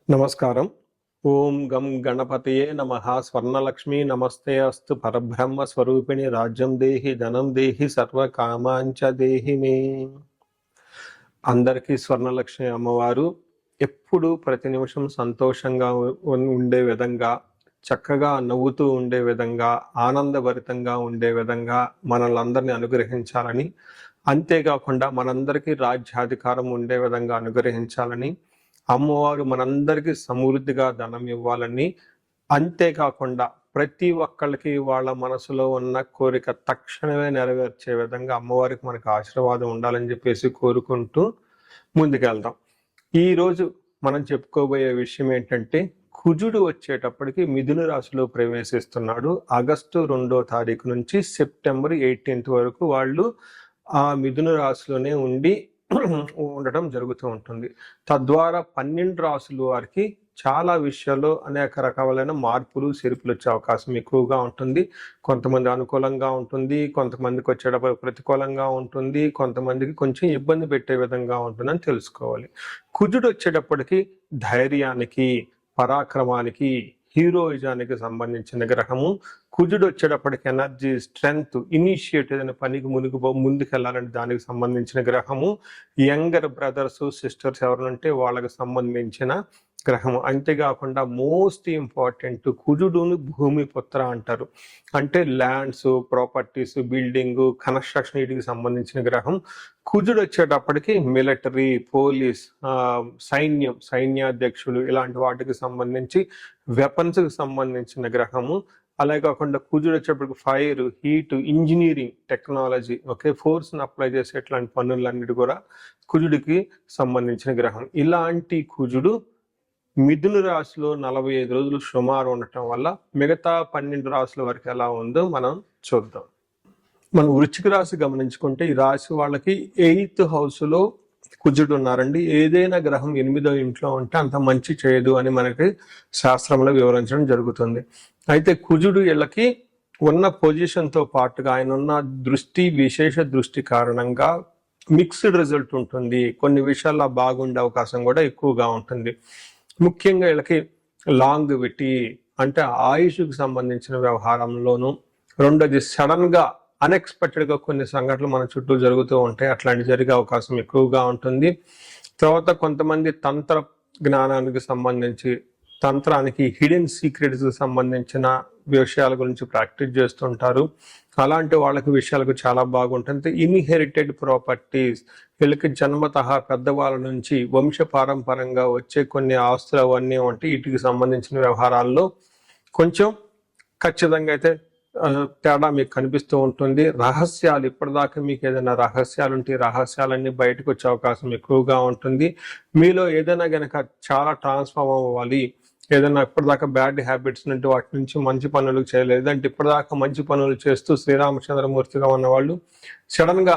నమస్కారం. ఓం గం గణపతయే నమః. స్వర్ణలక్ష్మీ నమస్తే అస్తు. పరబ్రహ్మ స్వరూపిణి రాజ్యం దేహి ధనం దేహి సర్వకామాంచ దేహి మే. అందరికీ స్వర్ణలక్ష్మి అమ్మవారు ఎప్పుడు ప్రతి నిమిషం సంతోషంగా ఉండే విధంగా, చక్కగా నవ్వుతూ ఉండే విధంగా, ఆనందభరితంగా ఉండే విధంగా మనల్ని అందరినీ అనుగ్రహించాలని, అంతేకాకుండా మనందరికీ రాజ్యాధికారం ఉండే విధంగా అనుగ్రహించాలని, అమ్మవారు మనందరికీ సమృద్ధిగా ధనం ఇవ్వాలని, అంతేకాకుండా ప్రతి ఒక్కళ్ళకి వాళ్ళ మనసులో ఉన్న కోరిక తక్షణమే నెరవేర్చే విధంగా అమ్మవారికి మనకు ఆశీర్వాదం ఉండాలని చెప్పేసి కోరుకుంటూ ముందుకెళ్దాం. ఈరోజు మనం చెప్పుకోబోయే విషయం ఏంటంటే, కుజుడు వచ్చేటప్పటికి మిథున రాశిలో ప్రవేశిస్తున్నాడు. ఆగస్టు 2వ తారీఖు నుంచి సెప్టెంబర్ 18th వరకు వాళ్ళు ఆ మిథున రాశిలోనే ఉండటం జరుగుతూ ఉంటుంది. తద్వారా 12 రాసుల వారికి చాలా విషయాల్లో అనేక రకాలైన మార్పులు చేర్పులు వచ్చే అవకాశం ఎక్కువగా ఉంటుంది. కొంతమంది అనుకూలంగా ఉంటుంది, కొంతమందికి వచ్చేటప్పుడు ప్రతికూలంగా ఉంటుంది, కొంతమందికి కొంచెం ఇబ్బంది పెట్టే విధంగా ఉంటుందని తెలుసుకోవాలి. కుజుడు వచ్చేటప్పటికి ధైర్యానికి, పరాక్రమానికి, హీరోయిజానికి సంబంధించిన గ్రహము. కుజుడు వచ్చేటప్పటికి ఎనర్జీ, స్ట్రెంగ్త్, ఇనిషియేటివ్ అనే పనికి ముందుకెళ్ళాలంటే దానికి సంబంధించిన గ్రహము. యంగర్ బ్రదర్స్ సిస్టర్స్ ఎవరంటే వాళ్ళకి సంబంధించిన గ్రహము. అంతేకాకుండా మోస్ట్ ఇంపార్టెంట్, కుజుడుని భూమి పుత్ర అంటారు. అంటే ల్యాండ్స్, ప్రాపర్టీస్, బిల్డింగ్, కన్స్ట్రక్షన్ వీటికి సంబంధించిన గ్రహం. కుజుడు వచ్చేటప్పటికి మిలిటరీ, పోలీస్, సైన్యాధ్యక్షులు ఇలాంటి వాటికి సంబంధించి వెపన్స్కి సంబంధించిన గ్రహము. అలాగే కాకుండా కుజుడు వచ్చేటప్పటికి ఫైర్, హీట్, ఇంజనీరింగ్, టెక్నాలజీ, ఫోర్స్ని అప్లై చేసే ఇట్లాంటి పనులన్నిటి కూడా కుజుడికి సంబంధించిన గ్రహం. ఇలాంటి కుజుడు మిథున రాశిలో 45 రోజులు సుమారు ఉండటం వల్ల మిగతా 12 రాశుల వరకు ఎలా ఉందో మనం చూద్దాం. మనం వృశ్చిక రాశి గమనించుకుంటే ఈ రాశి వాళ్ళకి 8th హౌస్లో కుజుడు ఉన్నారండి. ఏదైనా గ్రహం 8వ ఇంట్లో ఉంటే అంత మంచి చేయదు అని మనకి శాస్త్రంలో వివరించడం జరుగుతుంది. అయితే కుజుడు వీళ్ళకి ఉన్న పొజిషన్తో పాటుగా ఆయన ఉన్న దృష్టి, విశేష దృష్టి కారణంగా మిక్స్డ్ రిజల్ట్ ఉంటుంది. కొన్ని విషయాల్లో బాగుండే అవకాశం కూడా ఎక్కువగా ఉంటుంది. ముఖ్యంగా వీళ్ళకి లాంగివిటీ అంటే ఆయుష్కి సంబంధించిన వ్యవహారంలోనూ, రెండోది సడన్ గా అన్ఎక్స్పెక్టెడ్ గా కొన్ని సంఘటనలు మన చుట్టూ జరుగుతూ ఉంటాయి. అట్లాంటి జరిగే అవకాశం ఎక్కువగా ఉంటుంది. తర్వాత కొంతమంది తంత్ర జ్ఞానానికి సంబంధించి, తంత్రానికి, హిడెన్ సీక్రెట్స్ సంబంధించిన విషయాల గురించి ప్రాక్టీస్ చేస్తుంటారు. అలాంటి వాళ్ళకి విషయాలకు చాలా బాగుంటుంది. ఇన్హెరిటెడ్ ప్రాపర్టీస్, వీళ్ళకి జన్మతః పెద్దవాళ్ళ నుంచి వంశపారంపరంగా వచ్చే కొన్ని ఆస్తులు అవన్నీ ఉంటాయి. వీటికి సంబంధించిన వ్యవహారాల్లో కొంచెం ఖచ్చితంగా అయితే తేడా మీకు కనిపిస్తూ ఉంటుంది. రహస్యాలు, ఇప్పటిదాకా మీకు ఏదైనా రహస్యాలు ఉంటే రహస్యాలన్నీ బయటకు వచ్చే అవకాశం ఎక్కువగా ఉంటుంది. మీలో ఏదైనా గనక చాలా ట్రాన్స్ఫార్మ్ అవ్వాలి, ఏదైనా ఇప్పటిదాకా బ్యాడ్ హ్యాబిట్స్ నుండి వాటి నుంచి మంచి పనులు చేయలేదు అంటే ఇప్పటిదాకా మంచి పనులు చేస్తూ శ్రీరామచంద్రమూర్తిగా ఉన్నవాళ్ళు సడన్ గా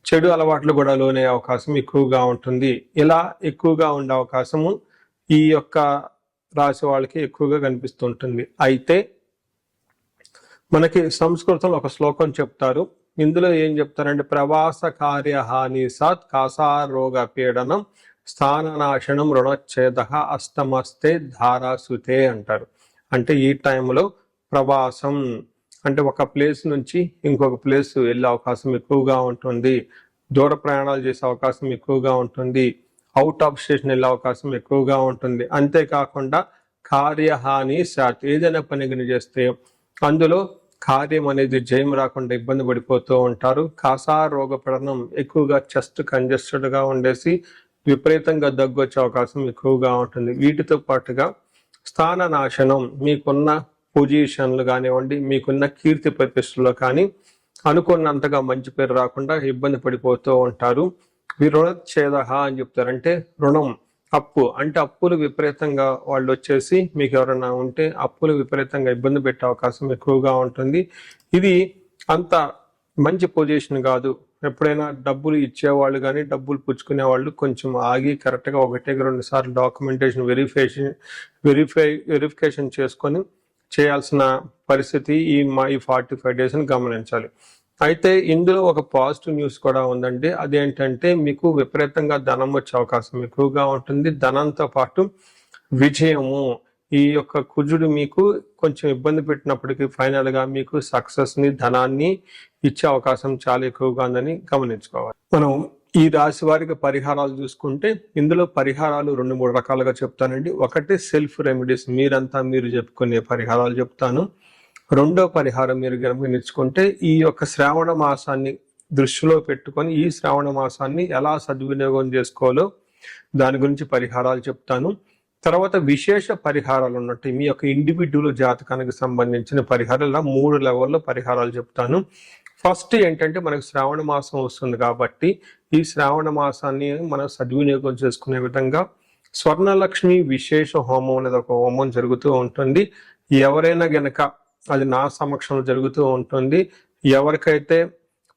చెడు అలవాట్లు కూడా లోనే అవకాశం ఎక్కువగా ఉంటుంది. ఇలా ఎక్కువగా ఉండే అవకాశము ఈ యొక్క రాశి వాళ్ళకి ఎక్కువగా కనిపిస్తుంటుంది. అయితే మనకి సంస్కృతంలో ఒక శ్లోకం చెప్తారు. ఇందులో ఏం చెప్తారంటే, ప్రవాస కార్యహాని సాత్ కాసారోగ పీడనం స్థాననాశనం రుణచ్ఛేద అష్టమస్తే ధారాసుతే అంటారు. అంటే ఈ టైంలో ప్రవాసం అంటే ఒక ప్లేస్ నుంచి ఇంకొక ప్లేస్ వెళ్ళే అవకాశం ఎక్కువగా ఉంటుంది. దూర ప్రయాణాలు చేసే అవకాశం ఎక్కువగా ఉంటుంది. అవుట్ ఆఫ్ స్టేషన్ వెళ్ళే అవకాశం ఎక్కువగా ఉంటుంది. అంతేకాకుండా కార్యహాని సాత్, ఏదైనా పని చేస్తే అందులో కార్యం అనేది జయం రాకుండా ఇబ్బంది పడిపోతూ ఉంటారు. కాసారోగ పీడనం, ఎక్కువగా చెస్ట్ కంజెస్టెడ్ గా ఉండేసి విపరీతంగా దగ్గు వచ్చే అవకాశం ఎక్కువగా ఉంటుంది. వీటితో పాటుగా స్థాన నాశనం, మీకున్న పొజిషన్లు కానివ్వండి, మీకున్న కీర్తి ప్రతిష్టలో కానీ అనుకున్నంతగా మంచి పేరు రాకుండా ఇబ్బంది పడిపోతూ ఉంటారు. రుణచ్ఛేద అని చెప్తారంటే రుణం, అప్పు అంటే అప్పులు విపరీతంగా వాళ్ళు వచ్చేసి మీకు ఎవరైనా ఉంటే అప్పులు విపరీతంగా ఇబ్బంది పెట్టే అవకాశం ఎక్కువగా ఉంటుంది. ఇది అంత మంచి పొజిషన్ కాదు. ఎప్పుడైనా డబ్బులు ఇచ్చేవాళ్ళు కానీ డబ్బులు పుచ్చుకునే వాళ్ళు కొంచెం ఆగి కరెక్ట్గా 1-2 సార్లు డాక్యుమెంటేషన్ వెరిఫికేషన్ చేసుకొని చేయాల్సిన పరిస్థితి ఈ 45 days గమనించాలి. అయితే ఇందులో ఒక పాజిటివ్ న్యూస్ కూడా ఉందండి. అదేంటంటే మీకు విపరీతంగా ధనం వచ్చే అవకాశం ఎక్కువగా ఉంటుంది. ధనంతో పాటు విజయము. ఈ యొక్క కుజుడు మీకు కొంచెం ఇబ్బంది పెట్టినప్పటికీ ఫైనల్ గా మీకు సక్సెస్ ని, ధనాన్ని ఇచ్చే అవకాశం చాలా ఎక్కువగా ఉందని గమనించుకోవాలి. మనం ఈ రాశి వారికి పరిహారాలు చూసుకుంటే ఇందులో పరిహారాలు 2-3 రకాలుగా చెప్తానండి. ఒకటి సెల్ఫ్ రెమెడీస్, మీరు చెప్పుకునే పరిహారాలు చెప్తాను. రెండో పరిహారం మీరు గమనించుకుంటే ఈ యొక్క శ్రావణ మాసాన్ని దృష్టిలో పెట్టుకొని ఈ శ్రావణ మాసాన్ని ఎలా సద్వినియోగం చేసుకోవాలో దాని గురించి పరిహారాలు చెప్తాను. తర్వాత విశేష పరిహారాలు ఉన్నట్టు మీ యొక్క ఇండివిడ్యువల్ జాతకానికి సంబంధించిన పరిహారాలు 3 లెవెల్లో పరిహారాలు చెప్తాను. ఫస్ట్ ఏంటంటే మనకు శ్రావణ మాసం వస్తుంది కాబట్టి ఈ శ్రావణ మాసాన్ని మనం సద్వినియోగం చేసుకునే విధంగా స్వర్ణలక్ష్మి విశేష హోమం అనేది ఒక హోమం జరుగుతూ ఉంటుంది. ఎవరైనా గనక అది నా సమక్షంలో జరుగుతూ ఉంటుంది. ఎవరికైతే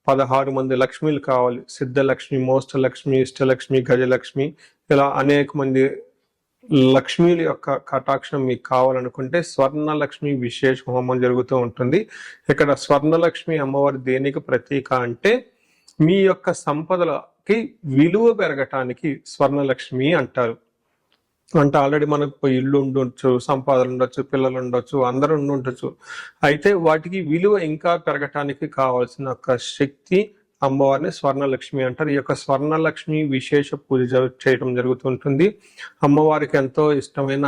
16 మంది లక్ష్మీలు కావాలి, సిద్ధలక్ష్మి, మోష్టలక్ష్మి, ఇష్టలక్ష్మి, గజలక్ష్మి, ఇలా అనేక మంది లక్ష్మీల యొక్క కటాక్షం మీకు కావాలనుకుంటే స్వర్ణలక్ష్మి విశేష హోమం జరుగుతూ ఉంటుంది. ఇక్కడ స్వర్ణలక్ష్మి అమ్మవారి దేనికి ప్రతీక అంటే మీ యొక్క సంపదలకి విలువ పెరగటానికి స్వర్ణలక్ష్మి అంటారు. అంటే ఆల్రెడీ మనకు ఇల్లు ఉండొచ్చు, సంపాదన ఉండొచ్చు, పిల్లలు ఉండొచ్చు, అందరూ ఉండొచ్చు. అయితే వాటికి విలువ ఇంకా పెరగటానికి కావాల్సిన ఒక శక్తి అమ్మవారిని స్వర్ణలక్ష్మి అంటారు. ఈ యొక్క స్వర్ణలక్ష్మి విశేష పూజ చేయడం జరుగుతుంటుంది. అమ్మవారికి ఎంతో ఇష్టమైన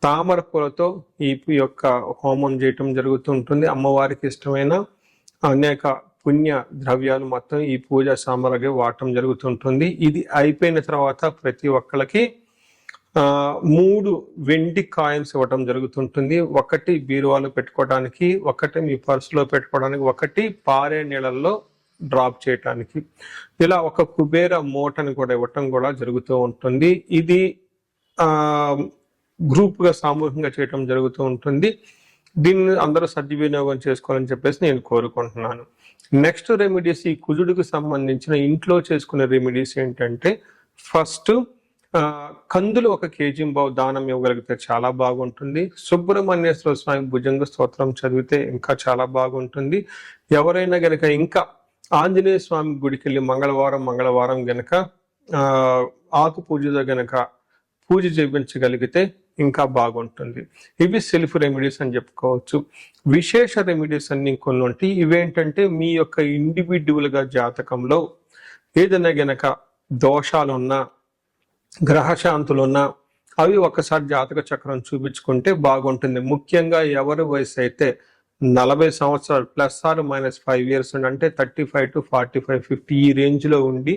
తామర పూలతో ఈ యొక్క హోమం చేయటం జరుగుతుంటుంది. అమ్మవారికి ఇష్టమైన అనేక పుణ్య ద్రవ్యాలు మొత్తం ఈ పూజ సామగ్రి వాడటం జరుగుతుంటుంది. ఇది అయిపోయిన తర్వాత ప్రతి ఒక్కరికి 3 వెండి కాయిన్స్ ఇవ్వటం జరుగుతుంటుంది. ఒకటి బీరువాలో పెట్టుకోవడానికి, ఒకటి మీ పర్సులో పెట్టుకోవడానికి, ఒకటి పారే నీళ్ళల్లో డ్రాప్ చేయటానికి. ఇలా ఒక కుబేర మూటని కూడా ఇవ్వటం కూడా జరుగుతూ ఉంటుంది. ఇది గ్రూప్ గా సామూహికంగా చేయటం జరుగుతూ ఉంటుంది. దీన్ని అందరూ సద్వినియోగం చేసుకోవాలని చెప్పేసి నేను కోరుకుంటున్నాను. నెక్స్ట్ రెమెడీస్, ఈ కుజుడికి సంబంధించిన ఇంట్లో చేసుకునే రెమెడీస్ ఏంటంటే ఫస్ట్ కందులు 1 kg దానం ఇవ్వగలిగితే చాలా బాగుంటుంది. సుబ్రహ్మణ్యేశ్వర స్వామి భుజంగ స్తోత్రం చదివితే ఇంకా చాలా బాగుంటుంది. ఎవరైనా గనక ఇంకా ఆంజనేయ స్వామి గుడికి వెళ్ళి మంగళవారం గనక ఆకు పూజతో గనక పూజ చేయించగలిగితే ఇంకా బాగుంటుంది. ఇవి సెల్ఫ్ రెమెడీస్ అని చెప్పుకోవచ్చు. విశేష రెమెడీస్ అన్ని కొన్ని ఉంటాయి. ఇవేంటంటే మీ యొక్క ఇండివిడ్యువల్ గా జాతకంలో ఏదైనా గనక దోషాలున్నా, గ్రహశాంతులున్నా అవి ఒకసారి జాతక చక్రం చూపించుకుంటే బాగుంటుంది. ముఖ్యంగా ఎవరి వయసు అయితే 40 సంవత్సరాలు +or-5 years అంటే 35 to 45, 50 ఈ రేంజ్ లో ఉండి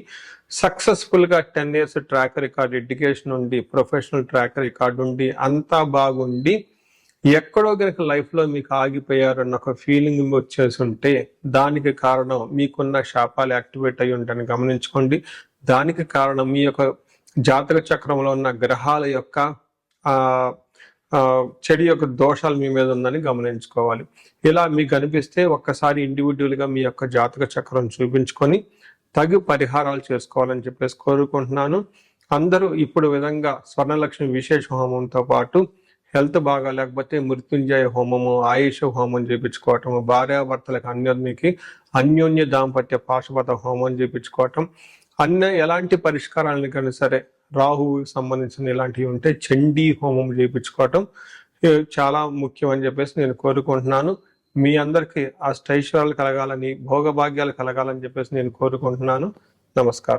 సక్సెస్ఫుల్ గా 10 years ట్రాక్ రికార్డ్, ఎడ్యుకేషన్ ఉండి, ప్రొఫెషనల్ ట్రాక్ రికార్డ్ ఉండి, అంతా బాగుండి ఎక్కడో గనక లైఫ్ లో మీకు ఆగిపోయారన్న ఒక ఫీలింగ్ వచ్చేసి ఉంటే దానికి కారణం మీకున్న శాపాలు యాక్టివేట్ అయ్యి ఉంటాయని గమనించుకోండి. దానికి కారణం మీ యొక్క జాతక చక్రంలో ఉన్న గ్రహాల యొక్క చెడు యొక్క దోషాలు మీ మీద ఉందని గమనించుకోవాలి. ఇలా మీకు అనిపిస్తే ఒక్కసారి ఇండివిడ్యువల్ గా మీ యొక్క జాతక చక్రం చూపించుకొని తగు పరిహారాలు చేసుకోవాలని చెప్పేసి కోరుకుంటున్నాను. అందరూ ఇప్పుడు విధంగా స్వర్ణలక్ష్మి విశేష హోమంతో పాటు హెల్త్ బాగా లేకపోతే మృత్యుంజయ హోమము, ఆయుష హోమం చేయించుకోవటము, భార్యాభర్తలకు అన్యోన్య దాంపత్య పాశుపత హోమం చేయించుకోవటం, ఎలాంటి పరిష్కారాలను కానీ సరే రాహువుకి సంబంధించిన ఇలాంటివి ఉంటే చండీ హోమం చేయించుకోవటం చాలా ముఖ్యం అని చెప్పేసి నేను కోరుకుంటున్నాను. మీ అందరికీ అష్టైశ్వర్యాలు కలగాలని, భోగభాగ్యాలు కలగాలని చెప్పేసి నేను కోరుకుంటున్నాను. నమస్కారం.